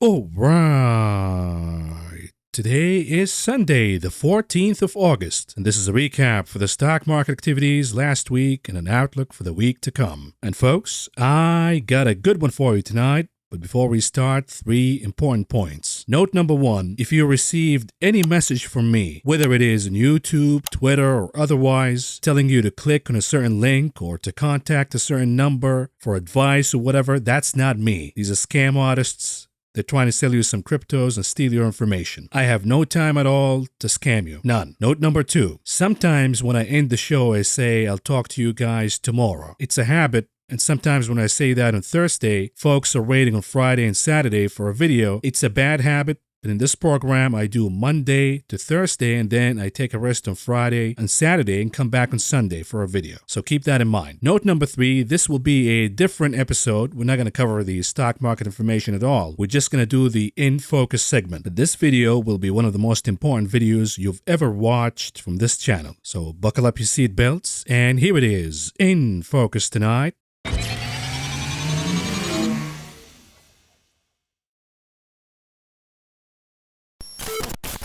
All right. Today is Sunday, the 14th of August, and this is a recap for the stock market activities last week and an outlook for the week to come. And folks, I got a good one for you tonight. But before we start, 3 important points. Note number 1, if you received any message from me, whether it is on YouTube, Twitter, or otherwise, telling you to click on a certain link or to contact a certain number for advice or whatever, that's not me. These are scam artists. They're trying to sell you some cryptos and steal your information. I have no time at all to scam you. None. Note number 2, sometimes when I end the show, I say I'll talk to you guys tomorrow. It's a habit. And sometimes when I say that on Thursday, folks are waiting on Friday and Saturday for a video. It's a bad habit. But in this program, I do Monday to Thursday, and then I take a rest on Friday and Saturday and come back on Sunday for a video. So keep that in mind. Note number 3, this will be a different episode. We're not going to cover the stock market information at all. We're just going to do the In Focus segment. But this video will be one of the most important videos you've ever watched from this channel. So buckle up your seat belts, and here it is, In Focus tonight.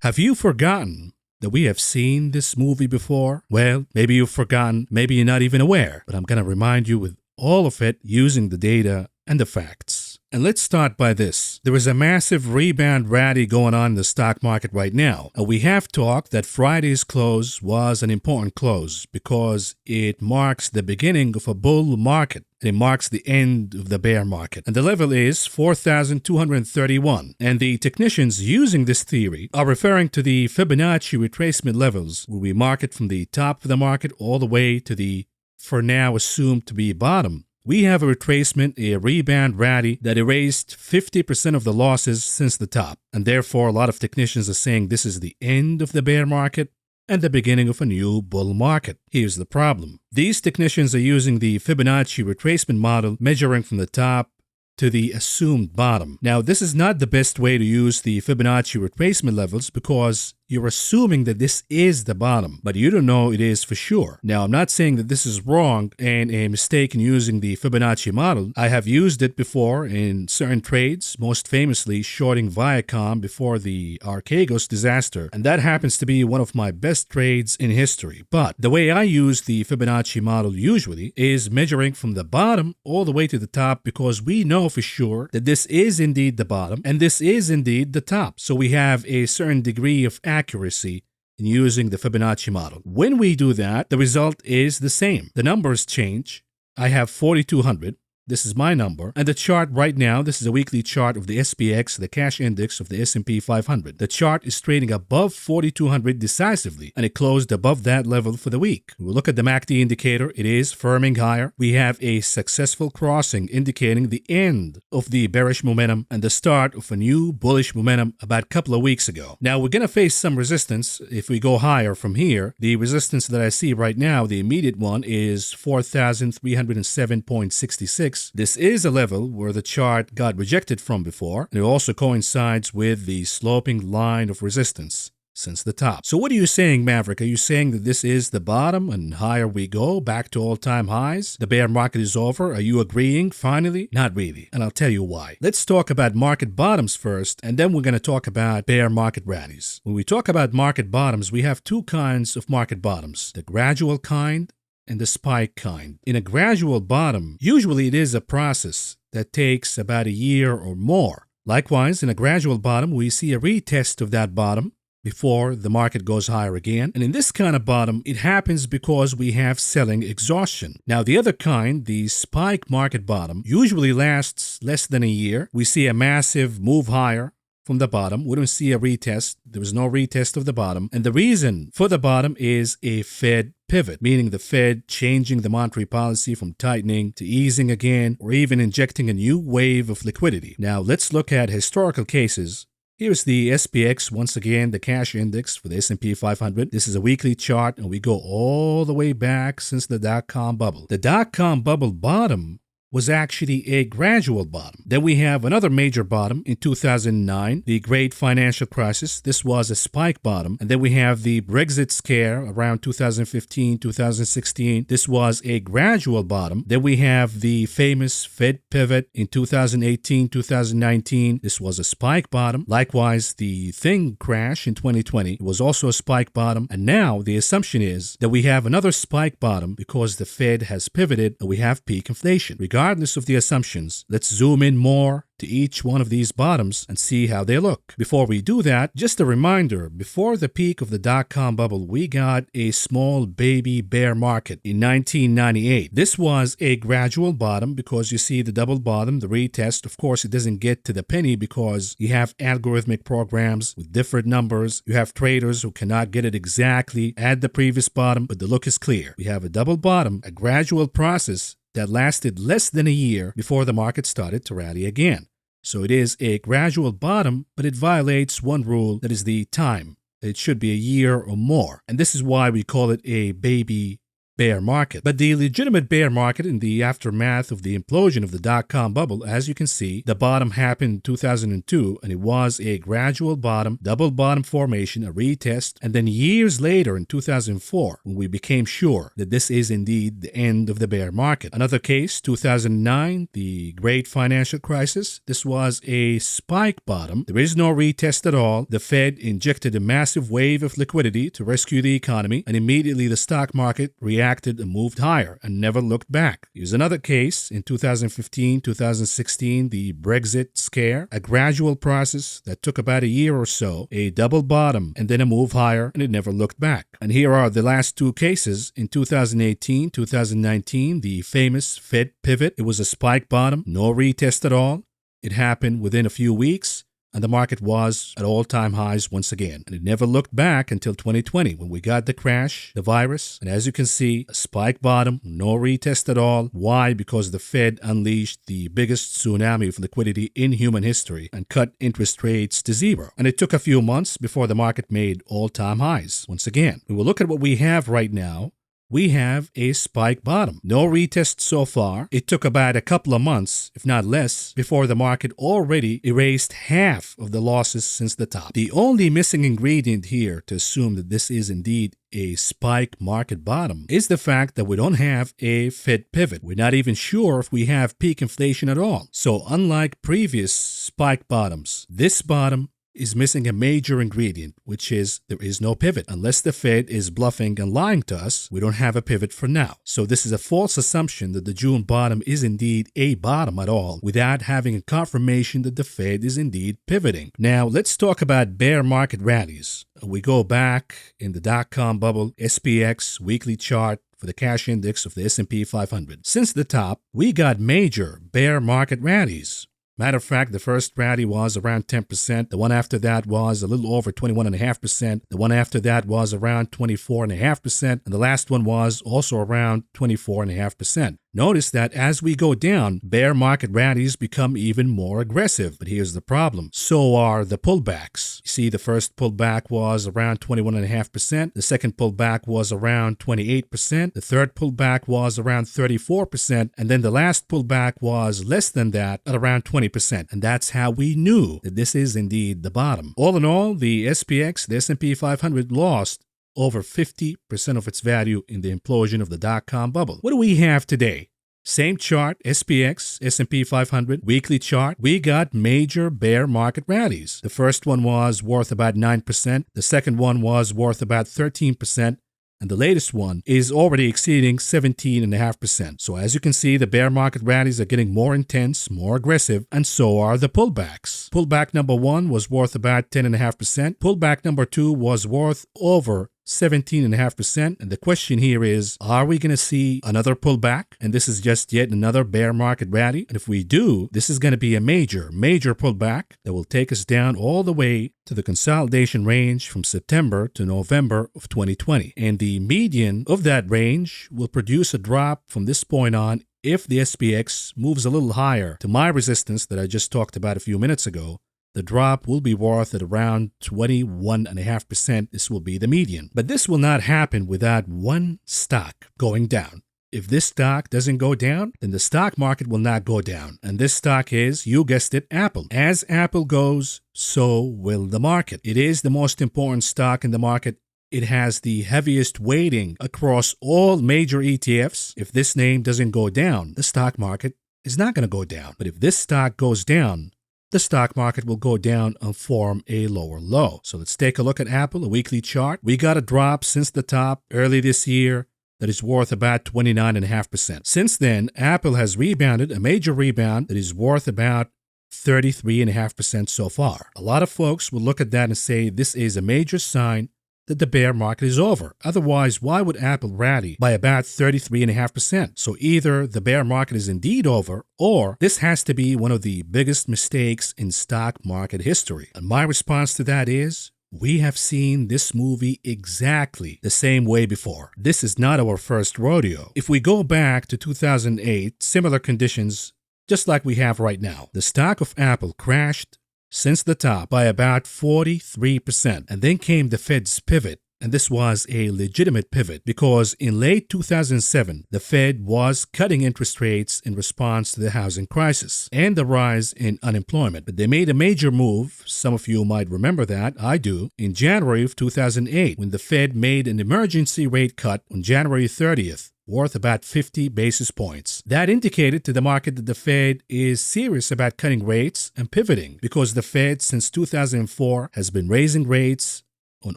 Have you forgotten that we have seen this movie before? Well, maybe you've forgotten, maybe you're not even aware, but I'm going to remind you with all of it using the data and the facts. And let's start by this. There is a massive rebound rally going on in the stock market right now. And we have talked that Friday's close was an important close because it marks the beginning of a bull market. It marks the end of the bear market. And the level is 4,231. And the technicians using this theory are referring to the Fibonacci retracement levels, where we market from the top of the market all the way to the, for now assumed to be, bottom. We have a retracement, a rebound rally that erased 50% of the losses since the top. And therefore, a lot of technicians are saying this is the end of the bear market and the beginning of a new bull market. Here's the problem. These technicians are using the Fibonacci retracement model, measuring from the top to the assumed bottom. Now, this is not the best way to use the Fibonacci retracement levels because you're assuming that this is the bottom, but you don't know it is for sure. Now, I'm not saying that this is wrong and a mistake in using the Fibonacci model. I have used it before in certain trades, most famously shorting Viacom before the Archegos disaster, and that happens to be one of my best trades in history. But the way I use the Fibonacci model usually is measuring from the bottom all the way to the top, because we know for sure that this is indeed the bottom and this is indeed the top. So we have a certain degree of accuracy in using the Fibonacci model. When we do that, the result is the same. The numbers change. I have 4,200. This is my number. And the chart right now, this is a weekly chart of the SPX, the cash index of the S&P 500. The chart is trading above 4,200 decisively, and it closed above that level for the week. We look at the MACD indicator. It is firming higher. We have a successful crossing indicating the end of the bearish momentum and the start of a new bullish momentum about a couple of weeks ago. Now, we're going to face some resistance if we go higher from here. The resistance that I see right now, the immediate one, is 4,307.66. This is a level where the chart got rejected from before, and it also coincides with the sloping line of resistance since the top. So what are you saying, Maverick? Are you saying that this is the bottom and higher we go, back to all-time highs? The bear market is over? Are you agreeing finally? Not really, and I'll tell you why. Let's talk about market bottoms first, and then we're going to talk about bear market rallies. When we talk about market bottoms, we have 2 kinds of market bottoms: the gradual kind and the spike kind. In a gradual bottom, usually it is a process that takes about a year or more. Likewise, in a gradual bottom, we see a retest of that bottom before the market goes higher again. And in this kind of bottom, it happens because we have selling exhaustion. Now, the other kind, the spike market bottom, usually lasts less than a year. We see a massive move higher from the bottom. We don't see a retest. There was no retest of the bottom. And the reason for the bottom is a Fed pivot, meaning the Fed changing the monetary policy from tightening to easing again, or even injecting a new wave of liquidity. Now, let's look at historical cases. Here's the SPX, once again, the cash index for the S&P 500. This is a weekly chart, and we go all the way back since the dot-com bubble. The dot-com bubble bottom was actually a gradual bottom. Then we have another major bottom in 2009, the Great Financial Crisis. This was a spike bottom. And then we have the Brexit scare around 2015, 2016. This was a gradual bottom. Then we have the famous Fed pivot in 2018, 2019. This was a spike bottom. Likewise, the Thing crash in 2020 was also a spike bottom. And now the assumption is that we have another spike bottom because the Fed has pivoted and we have peak inflation. Regardless of the assumptions, let's zoom in more to each one of these bottoms and see how they look. Before we do that, just a reminder, before the peak of the dot-com bubble, we got a small baby bear market in 1998. This was a gradual bottom because you see the double bottom, the retest. Of course, it doesn't get to the penny because you have algorithmic programs with different numbers. You have traders who cannot get it exactly at the previous bottom, but the look is clear. We have a double bottom, a gradual process that lasted less than a year before the market started to rally again. So it is a gradual bottom, but it violates one rule, that is the time. It should be a year or more. And this is why we call it a baby bear market. But the legitimate bear market in the aftermath of the implosion of the dot-com bubble, as you can see, the bottom happened in 2002, and it was a gradual bottom, double bottom formation, a retest, and then years later in 2004, when we became sure that this is indeed the end of the bear market. Another case, 2009, the Great Financial Crisis. This was a spike bottom. There is no retest at all. The Fed injected a massive wave of liquidity to rescue the economy, and immediately the stock market reacted and moved higher and never looked back. Here's another case in 2015, 2016, the Brexit scare, a gradual process that took about a year or so, a double bottom and then a move higher, and it never looked back. And here are the last two cases in 2018, 2019, the famous Fed pivot. It was a spike bottom, no retest at all. It happened within a few weeks, and the market was at all-time highs once again. And it never looked back until 2020 when we got the crash, the virus, and as you can see, a spike bottom, no retest at all. Why? Because the Fed unleashed the biggest tsunami of liquidity in human history and cut interest rates to zero. And it took a few months before the market made all-time highs once again. We will look at what we have right now. We have a spike bottom. No retest so far. It took about a couple of months, if not less, before the market already erased half of the losses since the top. The only missing ingredient here to assume that this is indeed a spike market bottom is the fact that we don't have a Fed pivot. We're not even sure if we have peak inflation at all. So unlike previous spike bottoms, this bottom is missing a major ingredient, which is there is no pivot. Unless the Fed is bluffing and lying to us, we don't have a pivot for now. So this is a false assumption that the June bottom is indeed a bottom at all without having a confirmation that the Fed is indeed pivoting. Now let's talk about bear market rallies. We go back in the dot-com bubble, SPX weekly chart for the cash index of the S&P 500. Since the top, we got major bear market rallies. Matter of fact, the first rally was around 10%. The one after that was a little over 21.5%. The one after that was around 24.5%. And the last one was also around 24.5%. Notice that as we go down, bear market rallies become even more aggressive. But here's the problem. So are the pullbacks. You see, the first pullback was around 21.5%. The second pullback was around 28%. The third pullback was around 34%. And then the last pullback was less than that at around 20%. And that's how we knew that this is indeed the bottom. All in all, the SPX, the S&P 500 lost over 50% of its value in the implosion of the dot-com bubble. What do we have today? Same chart, SPX, S&P 500, weekly chart. We got major bear market rallies. The first one was worth about 9%. The second one was worth about 13%. And the latest one is already exceeding 17.5%. So as you can see, the bear market rallies are getting more intense, more aggressive, and so are the pullbacks. Pullback number one was worth about 10.5%. Pullback number two was worth over 17.5%. And the question here is, are we going to see another pullback? And this is just yet another bear market rally. And if we do, this is going to be a major pullback that will take us down all the way to the consolidation range from September to November of 2020. And the median of that range will produce a drop from this point on if the SPX moves a little higher to my resistance that I just talked about a few minutes ago. The drop will be worth at around 21.5%. This will be the median. But this will not happen without one stock going down. If this stock doesn't go down, then the stock market will not go down. And this stock is, you guessed it, Apple. As Apple goes, so will the market. It is the most important stock in the market. It has the heaviest weighting across all major ETFs. If this name doesn't go down, the stock market is not going to go down. But if this stock goes down, the stock market will go down and form a lower low. So let's take a look at Apple, a weekly chart. We got a drop since the top early this year that is worth about 29.5%. Since then, Apple has rebounded, a major rebound that is worth about 33.5% so far. A lot of folks will look at that and say this is a major sign that the bear market is over. Otherwise, why would Apple rally by about 33.5%? So either the bear market is indeed over, or this has to be one of the biggest mistakes in stock market history. And my response to that is, we have seen this movie exactly the same way before. This is not our first rodeo. If we go back to 2008, similar conditions, just like we have right now, the stock of Apple crashed since the top by about 43%. And then came the Fed's pivot. And this was a legitimate pivot because in late 2007, the Fed was cutting interest rates in response to the housing crisis and the rise in unemployment. But they made a major move. Some of you might remember that. I do. In January of 2008, when the Fed made an emergency rate cut on January 30th, worth about 50 basis points. That indicated to the market that the Fed is serious about cutting rates and pivoting because the Fed since 2004 has been raising rates on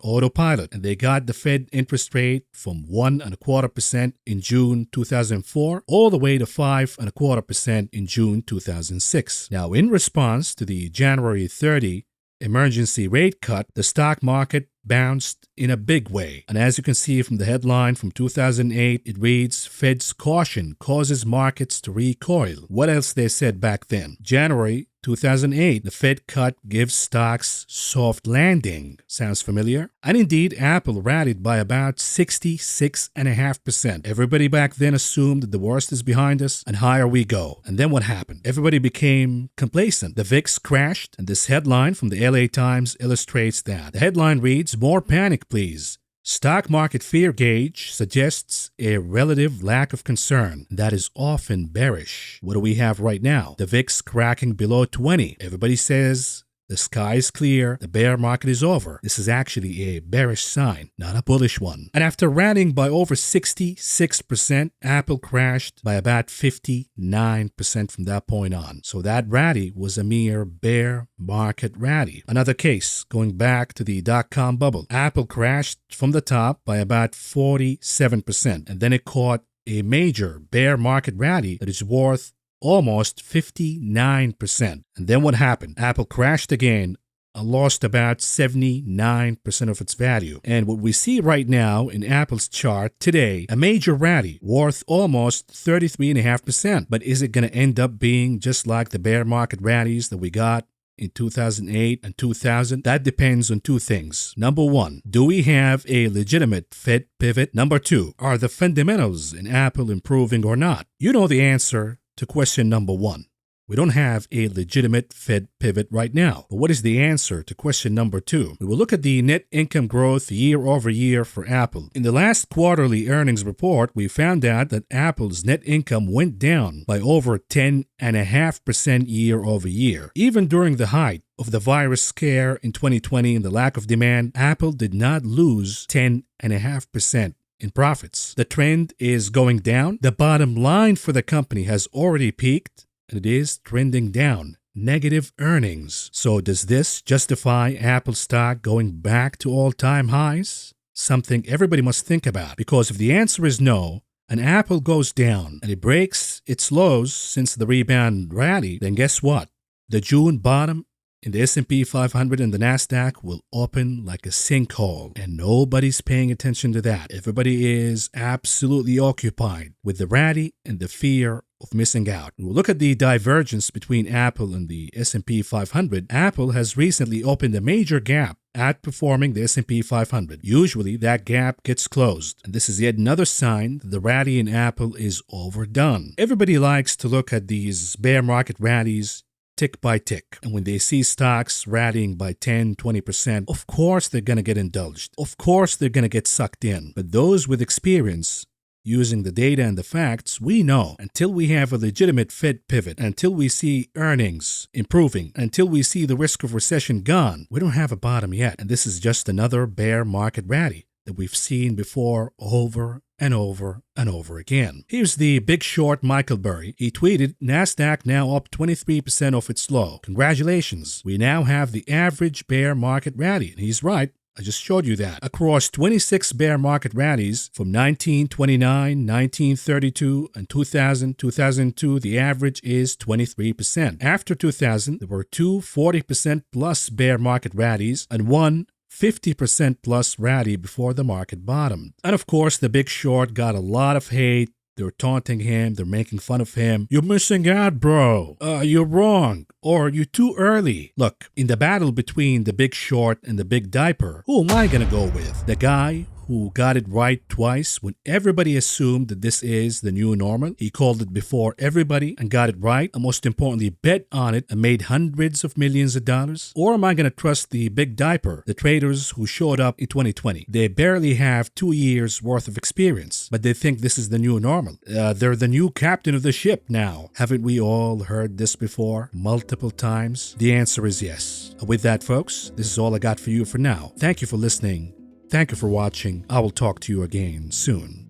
autopilot, and they got the Fed interest rate from 1.25% in June 2004 all the way to 5.25% in June 2006. Now, in response to the January 30 emergency rate cut, the stock market bounced in a big way. And as you can see from the headline from 2008, it reads, Fed's caution causes markets to recoil. What else they said back then? January 2008, the Fed cut gives stocks soft landing. Sounds familiar? And indeed, Apple rallied by about 66.5%. Everybody back then assumed that the worst is behind us and higher we go. And then what happened? Everybody became complacent. The VIX crashed, and this headline from the LA Times illustrates that. The headline reads, More panic, please. Stock market fear gauge suggests a relative lack of concern. That is often bearish. What do we have right now? The VIX cracking below 20. Everybody says the sky is clear, the bear market is over. This is actually a bearish sign, not a bullish one. And after rallying by over 66%, Apple crashed by about 59% from that point on. So that rally was a mere bear market rally. Another case, going back to the dot-com bubble. Apple crashed from the top by about 47%, and then it caught a major bear market rally that is worth almost 59%. And then what happened? Apple crashed again and lost about 79% of its value. And what we see right now in Apple's chart today, a major rally worth almost 33.5%. But is it going to end up being just like the bear market rallies that we got in 2008 and 2000? That depends on two things. Number one, do we have a legitimate Fed pivot? Number two, are the fundamentals in Apple improving or not? You know the answer to question number one. We don't have a legitimate Fed pivot right now. But what is the answer to question number two? We will look at the net income growth year over year for Apple. In the last quarterly earnings report, we found out that Apple's net income went down by over 10.5% year over year. Even during the height of the virus scare in 2020 and the lack of demand, Apple did not lose 10.5% in profits. The trend is going down. The bottom line for the company has already peaked, and it is trending down. Negative earnings. So does this justify Apple stock going back to all-time highs? Something everybody must think about. Because if the answer is no, and Apple goes down and it breaks its lows since the rebound rally, then guess what? The June bottom in the S&P 500 and the NASDAQ will open like a sinkhole, and nobody's paying attention to that. Everybody is absolutely occupied with the rally and the fear of missing out. We'll look at the divergence between Apple and the S&P 500. Apple has recently opened a major gap, outperforming the S&P 500. Usually that gap gets closed, and this is yet another sign that the rally in Apple is overdone. Everybody likes to look at these bear market rallies tick by tick. And when they see stocks rallying by 10, 20%, of course they're going to get indulged. Of course they're going to get sucked in. But those with experience Using the data and the facts, we know until we have a legitimate Fed pivot, until we see earnings improving, until we see the risk of recession gone, we don't have a bottom yet. And this is just another bear market rally that we've seen before over and over and over again. Here's the big short Michael Burry. He tweeted, "NASDAQ now up 23% off its low. Congratulations. We now have the average bear market rally." And he's right. I just showed you that. Across 26 bear market rallies from 1929, 1932, and 2000, 2002, the average is 23%. After 2000, there were two 40% plus bear market rallies and one 50% plus rally before the market bottomed. And of course, the big short got a lot of hate. They're taunting him. They're making fun of him. "You're missing out, bro. You're wrong. Or you're too early." Look, in the battle between the big short and the big diaper, who am I going to go with? The guy who got it right twice when everybody assumed that this is the new normal? He called it before everybody and got it right, and most importantly, bet on it and made hundreds of millions of dollars? Or am I going to trust the big diaper, the traders who showed up in 2020? They barely have 2 years worth of experience, but they think this is the new normal. They're the new captain of the ship now. Haven't we all heard this before multiple times? The answer is yes. With that, folks, this is all I got for you for now. Thank you for listening. Thank you for watching. I will talk to you again soon.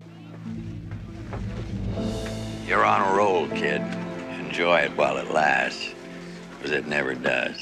You're on a roll, kid. Enjoy it while it lasts, because it never does.